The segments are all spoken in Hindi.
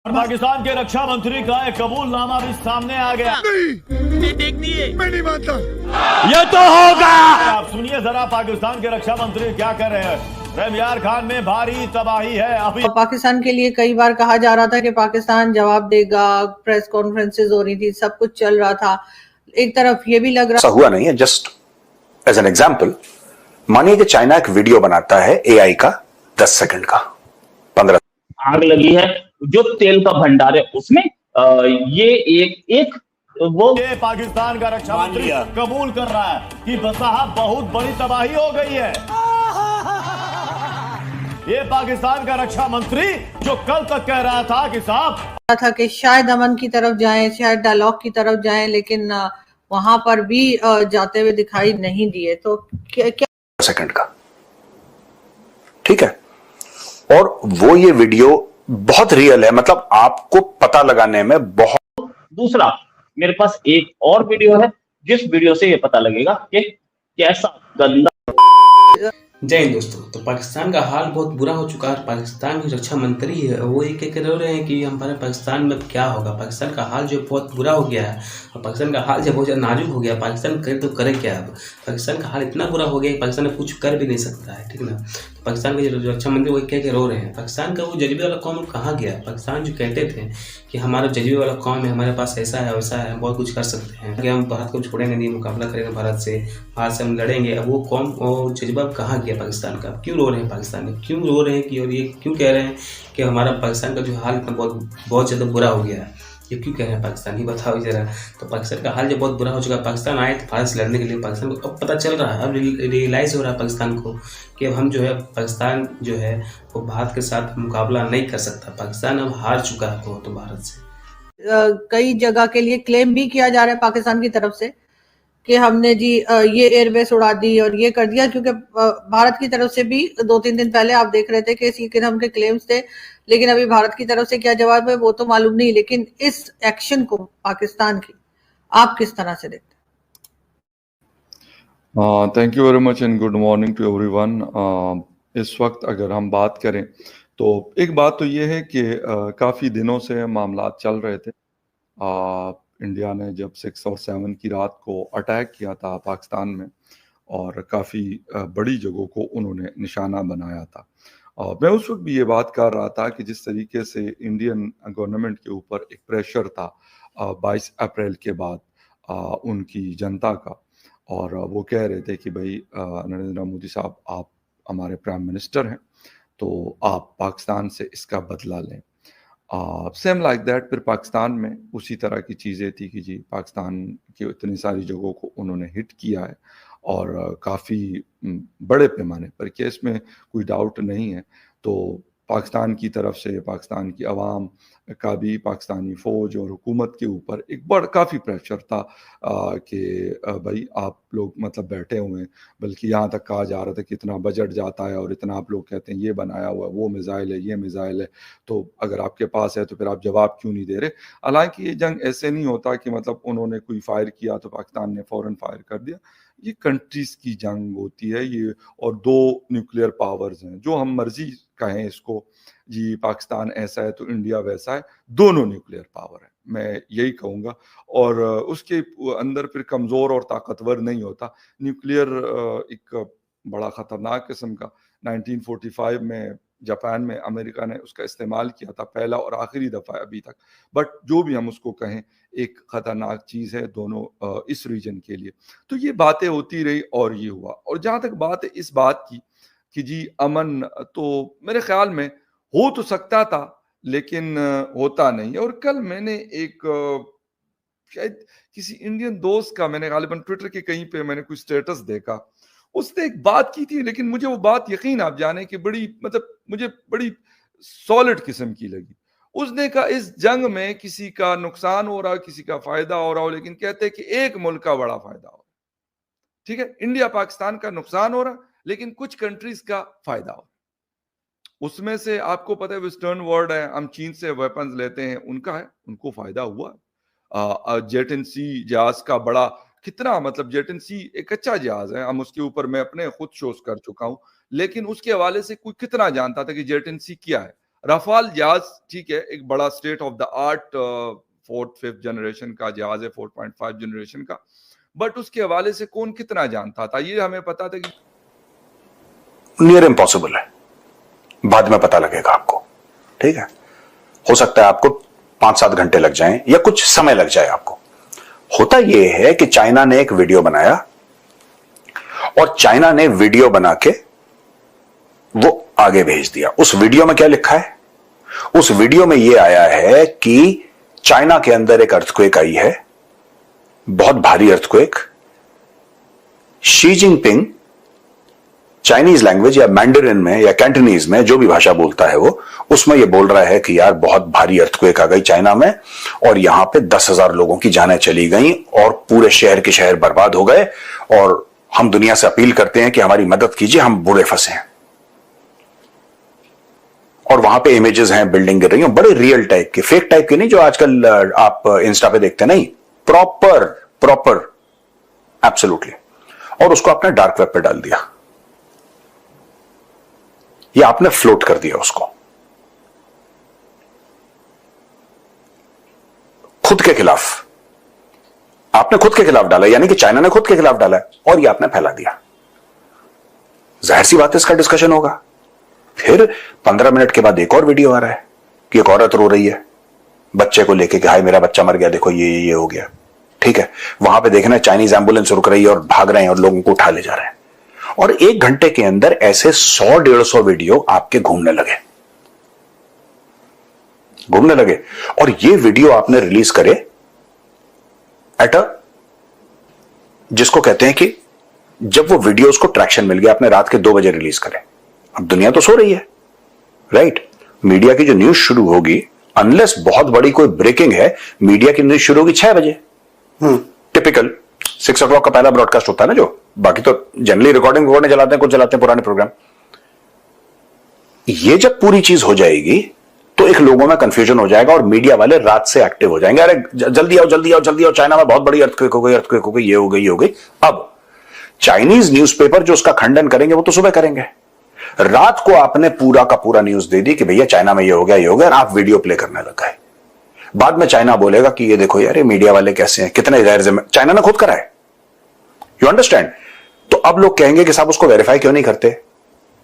और पाकिस्तान के रक्षा मंत्री का एक कबूलनामा भी सामने आ गया। नहीं देखिए मैं नहीं मानता। ये तो होगा। आप सुनिए जरा पाकिस्तान के रक्षा मंत्री क्या कर रहे हैं। रमयार खान में भारी तबाही है। अभी पाकिस्तान के लिए कई बार कहा जा रहा था कि पाकिस्तान जवाब देगा, प्रेस कॉन्फ्रेंसेस हो रही थी, सब कुछ चल रहा था। एक तरफ ये भी लग रहा ऐसा हुआ नहीं है। जस्ट एज एन एग्जाम्पल, मानिए कि चाइना एक वीडियो बनाता है एआई का 10 सेकंड का, 15 आग लगी है जो तेल का भंडार है उसमें ये एक वो ये पाकिस्तान का रक्षा मंत्री कबूल कर रहा है कि साहब बहुत बड़ी तबाही हो गई है। ये पाकिस्तान का रक्षा मंत्री जो कल तक कह रहा था कि साहब था कि शायद अमन की तरफ जाएं, शायद डायलॉग की तरफ जाएं, लेकिन वहां पर भी जाते हुए दिखाई नहीं दिए। तो क्या सेकंड का, ठीक है। और वो ये वीडियो बहुत रियल है, मतलब आपको पता लगाने में बहुत। दूसरा मेरे पास एक और वीडियो है जिस वीडियो से ये पता लगेगा कि कैसा गंदा। जय हिंद दोस्तों। तो पाकिस्तान का हाल बहुत बुरा हो चुका है। पाकिस्तान की रक्षा मंत्री है वो ये कह रहे हैं कि हमारे पाकिस्तान में क्या होगा। पाकिस्तान का हाल जो बहुत बुरा हो गया है और पाकिस्तान का हाल जब बहुत ज़्यादा नाजुक हो गया, पाकिस्तान करे तो करे क्या। अब पाकिस्तान का हाल इतना बुरा हो गया कि पाकिस्तान में कुछ कर भी नहीं सकता है, ठीक ना। तो पाकिस्तान के जो रक्षा मंत्री वही कह के रो रहे हैं। पाकिस्तान का वो जज्बे वाला कौम कहाँ गया। पाकिस्तान जो कहते थे कि हमारा जज्बे वाला कौम है, हमारे पास ऐसा है वैसा है, बहुत कुछ कर सकते हैं कि हम भारत को छोड़ेंगे नहीं, मुकाबला करेंगे भारत से हम लड़ेंगे। अब वो कौम वो जज्बा कहाँ गया पाकिस्तान का। क्यों रो रहे हैं पाकिस्तान में, क्यों रो रहे हैं कि, और ये क्यों कह रहे हैं कि हमारा पाकिस्तान का जो हाल इतना बहुत ज़्यादा बुरा हो गया है, ये क्यों कह रहे हैं पाकिस्तान, ही बताओ जरा। तो पाकिस्तान का हाल जब बहुत बुरा हो चुका है, पाकिस्तान आए थे भारत से लड़ने के लिए। पाकिस्तान को अब पता चल रहा है, अब रियलाइज़ हो रहा है पाकिस्तान को कि अब हम जो है पाकिस्तान जो है वो भारत के साथ मुकाबला नहीं कर सकता। पाकिस्तान अब हार चुका है तो भारत से। कई जगह के लिए क्लेम भी किया जा रहा है पाकिस्तान की तरफ से कि हमने जी ये एयरबेस उड़ा दी और ये कर दिया, क्योंकि भारत की तरफ से भी 2-3 दिन पहले आप देख रहे थे कि इसी किस्म के क्लेम्स थे, लेकिन अभी भारत की तरफ से क्या जवाब है वो तो मालूम नहीं। लेकिन इस एक्शन को पाकिस्तान की आप किस तरह से देखते हैं? Thank you very much and good morning to everyone. इस वक्त अगर हम बात करें तो एक बात तो ये है कि काफ़ी दिनों से मामला चल रहे थे। इंडिया ने जब 6 और 7 की रात को अटैक किया था पाकिस्तान में और काफ़ी बड़ी जगहों को उन्होंने निशाना बनाया था। मैं उस वक्त भी ये बात कर रहा था कि जिस तरीके से इंडियन गवर्नमेंट के ऊपर एक प्रेशर था 22 अप्रैल के बाद उनकी जनता का, और वो कह रहे थे कि भाई नरेंद्र मोदी साहब आप हमारे प्राइम मिनिस्टर हैं तो आप पाकिस्तान से इसका बदला लें। सेम लाइक दैट फिर पाकिस्तान में उसी तरह की चीज़ें थी कि जी पाकिस्तान की इतनी सारी जगहों को उन्होंने हिट किया है और काफ़ी बड़े पैमाने पर, कि इसमें कोई डाउट नहीं है। तो पाकिस्तान की तरफ से पाकिस्तान की आवाम का भी पाकिस्तानी फ़ौज और हुकूमत के ऊपर एक काफ़ी प्रेशर था कि भाई आप लोग मतलब बैठे हुए हैं, बल्कि यहाँ तक कहा जा रहा था कि इतना बजट जाता है और इतना आप लोग कहते हैं ये बनाया हुआ है, वो मिज़ाइल है, ये मिज़ाइल है, तो अगर आपके पास है तो फिर आप जवाब क्यों नहीं दे रहे। हालांकि ये जंग ऐसे नहीं होता कि मतलब उन्होंने कोई फायर किया तो पाकिस्तान ने फ़ौरन फायर कर दिया। ये कंट्रीज़ की जंग होती है ये, और 2 न्यूक्लियर पावर्स हैं, जो हम मर्जी कहें इसको, जी पाकिस्तान ऐसा है तो इंडिया वैसा है, दोनों न्यूक्लियर पावर है, मैं यही कहूँगा। और उसके अंदर फिर कमज़ोर और ताकतवर नहीं होता। न्यूक्लियर एक बड़ा ख़तरनाक किस्म का 1945 में जापान में अमेरिका ने उसका इस्तेमाल किया था, पहला और आखिरी दफ़ा अभी तक। बट जो भी हम उसको कहें, एक ख़तरनाक चीज़ है दोनों इस रीजन के लिए। तो ये बातें होती रही और ये हुआ। और जहाँ तक बात है इस बात की कि जी अमन, तो मेरे ख्याल में हो तो सकता था लेकिन होता नहीं है। और कल मैंने एक शायद किसी इंडियन दोस्त का, मैंने गालिबन ट्विटर के कहीं पे मैंने कोई स्टेटस देखा, उसने एक बात की थी, लेकिन मुझे वो बात यकीन आप जाने कि बड़ी मतलब मुझे बड़ी सॉलिड किस्म की लगी। उसने कहा इस जंग में किसी का नुकसान हो रहा, किसी का फायदा हो रहा हो, लेकिन कहते हैं कि एक मुल्क का बड़ा फायदा हो रहा। ठीक है, इंडिया पाकिस्तान का नुकसान हो रहा, लेकिन कुछ कंट्रीज का फायदा हो। उसमें से आपको पता है वेस्टर्न वर्ल्ड है, हम चीन से वेपन्स लेते हैं, उनका है, उनको फायदा हुआ। जेट एंड सी जहाज का बड़ा कितना, मतलब जेट एंड सी एक अच्छा जहाज है, हम उसके ऊपर मैं अपने खुद शोज कर चुका हूं, लेकिन उसके हवाले से कोई कितना जानता था कि जेट एंड सी क्या है। रफाल जहाज ठीक है, एक बड़ा state of the art 4th 5th generation का जहाज है, 4.5 जनरेशन का, बट उसके हवाले से कौन कितना जानता था, ये हमें पता था कि नियर इम्पॉसिबल है, बाद में पता लगेगा आपको, ठीक है। हो सकता है आपको 5-7 घंटे लग जाएं या कुछ समय लग जाए आपको। होता यह है कि चाइना ने एक वीडियो बनाया और चाइना ने वीडियो बना के वो आगे भेज दिया। उस वीडियो में क्या लिखा है? उस वीडियो में यह आया है कि चाइना के अंदर एक अर्थक्वेक आई है, बहुत भारी earthquake. Xi Jinping Chinese language या मैंडरिन में या कैंटनीज में, जो भी भाषा बोलता है वो, उसमें ये बोल रहा है कि यार बहुत भारी अर्थक्वेक आ गई चाइना में और यहां पे 10,000 लोगों की जानें चली गई और पूरे शहर के शहर बर्बाद हो गए और हम दुनिया से अपील करते हैं कि हमारी मदद कीजिए, हम बुरे फंसे हैं। और वहां पे इमेजेस हैं, बिल्डिंग गिर रही हैं, बड़े रियल टाइप के, फेक टाइप के नहीं जो आजकल आप इंस्टा पे देखते, नहीं, प्रॉपर एब्सोल्युटली। और उसको आपने डार्क वेब पे डाल दिया, या आपने फ्लोट कर दिया उसको खुद के खिलाफ। आपने खुद के खिलाफ डाला, यानी कि चाइना ने खुद के खिलाफ डाला है और ये आपने फैला दिया। जाहिर सी बात है इसका डिस्कशन होगा। फिर 15 मिनट के बाद एक और वीडियो आ रहा है कि एक औरत रो रही है बच्चे को लेके कि हाय मेरा बच्चा मर गया, देखो ये हो गया, ठीक है। वहां पे देखना चाइनीज एम्बुलेंस रुक रही है और भाग रहे हैं और लोगों को उठा ले जा रहे हैं। और 1 घंटे के अंदर ऐसे 100-150 वीडियो आपके घूमने लगे और ये वीडियो आपने रिलीज करे एट जिसको कहते हैं कि जब वो वीडियोस को ट्रैक्शन मिल गया, आपने रात के 2 बजे रिलीज करे। अब दुनिया तो सो रही है, राइट। मीडिया की जो न्यूज शुरू होगी, अनलेस बहुत बड़ी कोई ब्रेकिंग है, मीडिया की न्यूज शुरू होगी 6 बजे। टिपिकल 6 o'clock का पहला ब्रॉडकास्ट होता है ना, जो बाकी तो जनरली रिकॉर्डिंग चलाते हैं, कुछ चलाते हैं पुराने प्रोग्राम। ये जब पूरी चीज हो जाएगी तो एक लोगों में कंफ्यूजन हो जाएगा और मीडिया वाले रात से एक्टिव हो जाएंगे, अरे जल्दी आओ, चाइना में बहुत बड़ी अर्थक्वेक हो गई, ये हो गई। अब चाइनीज न्यूज़पेपर जो उसका खंडन करेंगे वो तो सुबह करेंगे। रात को आपने पूरा का पूरा न्यूज दे दी कि भैया चाइना में ये हो गया, और आप वीडियो प्ले करने लग गए। बाद में चाइना बोलेगा कि ये देखो यार, ये मीडिया वाले कैसे हैं, कितने गैर जिम्मेदार, चाइना ने खुद करा है, यू अंडरस्टैंड। तो अब लोग कहेंगे कि साहब उसको वेरीफाई क्यों नहीं करते,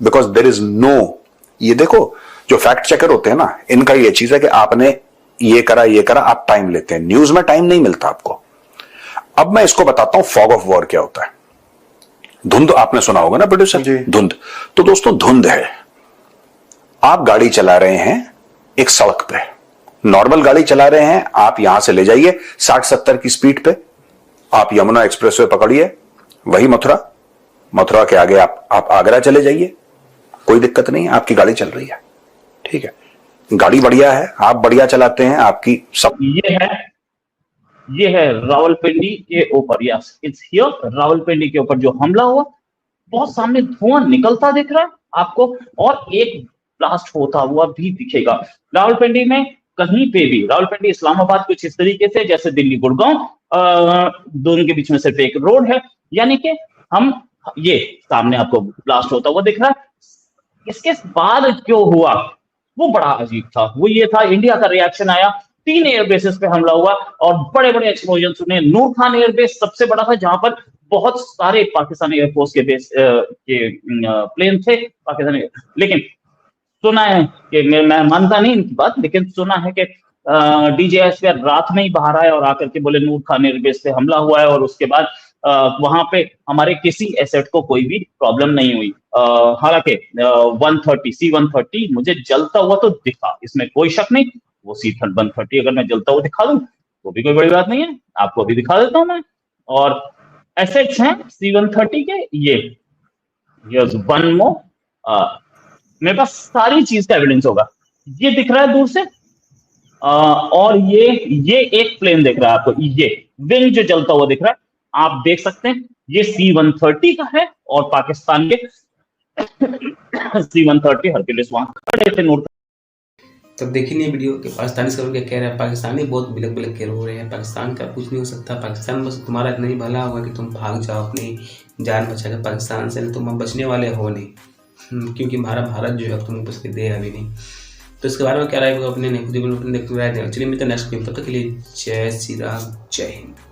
बिकॉज देयर इज नो, ये देखो जो फैक्ट चेकर होते हैं ना, इनका ये चीज है कि आपने ये करा, आप टाइम लेते हैं। न्यूज में टाइम नहीं मिलता आपको। अब मैं इसको बताता हूं फॉग ऑफ वॉर क्या होता है। धुंध आपने सुना होगा ना प्रोड्यूसर जी, धुंध। तो दोस्तों धुंध है, आप गाड़ी चला रहे हैं एक सड़क पे, नॉर्मल गाड़ी चला रहे हैं, आप यहां से ले जाइए 60-70 की स्पीड पे, आप यमुना एक्सप्रेसवे पकड़िए, वही मथुरा के आगे आप आगरा चले जाइए, कोई दिक्कत नहीं है, आपकी गाड़ी चल रही है, ठीक है। गाड़ी बढ़िया है, आप बढ़िया चलाते हैं, आपकी सब। ये है रावलपिंडी के ऊपर, यस इट्स हियर, रावलपिंडी के ऊपर जो हमला हुआ, बहुत सामने धुआं निकलता दिख रहा है आपको और एक ब्लास्ट होता हुआ भी दिखेगा। रावलपिंडी में कहीं पे भी, रावलपिंडी इस्लामाबाद कुछ इस तरीके से जैसे दिल्ली गुड़गांव, दोनों के बीच में सिर्फ एक रोड है, यानी कि हम ये सामने आपको ब्लास्ट होता हुआ दिख रहा है। इसके बाद क्यों हुआ वो बड़ा अजीब था। वो ये था, इंडिया का रिएक्शन आया, 3 एयरबेसेस पे हमला हुआ और बड़े बड़े एक्सप्लोजन सुने। नूर खान एयरबेस सबसे बड़ा था, जहां पर बहुत सारे पाकिस्तानी एयरफोर्स के बेस के प्लेन थे पाकिस्तानी। लेकिन सुना है कि, मैं मानता नहीं इनकी बात, लेकिन सुना है कि DJI रात में ही बाहर आए और आकर के बोले नूर खान एयरबेस पे हमला हुआ है और उसके बाद वहां पे हमारे किसी एसेट को कोई भी प्रॉब्लम नहीं हुई। हालांकि C-130 मुझे जलता हुआ तो दिखा, इसमें कोई शक नहीं। वो C-130 अगर मैं जलता हुआ दिखा दूं तो भी कोई बड़ी बात नहीं है, आपको भी दिखा देता हूं मैं। और एसेट्स हैं C-130 के, ये वन मोर, मेरे पास सारी चीज का एविडेंस होगा। ये दिख रहा है दूर से, और ये एक प्लेन दिख रहा है आपको, ये विंग जो जलता हुआ दिख रहा है, आप देख सकते हैं ये C-130 का है और पाकिस्तान के C-130 हरक्यूलिस वहां खड़े थे नूर। तब देखिए नहीं वीडियो कि पाकिस्तानी सब क्या कह रहे हैं, पाकिस्तानी बहुत बिलक के रो रहे हैं, पाकिस्तान का कुछ नहीं हो सकता, पाकिस्तान बस तुम्हारा इतना ही भला होगा कि तुम भाग जाओ अपनी जान बचा कर पाकिस्तान से, तुम बचने वाले हो नहीं, क्योंकि हमारा भारत जो है तुम बच के दे अभी नहीं। तो इसके बारे में क्या राय होगा अपने नहीं, खुद ही अपने राय दें। चलिए मिलते हैं नेक्स्ट वीडियो में, तब तक के लिए जय श्री राम, जय हिंद।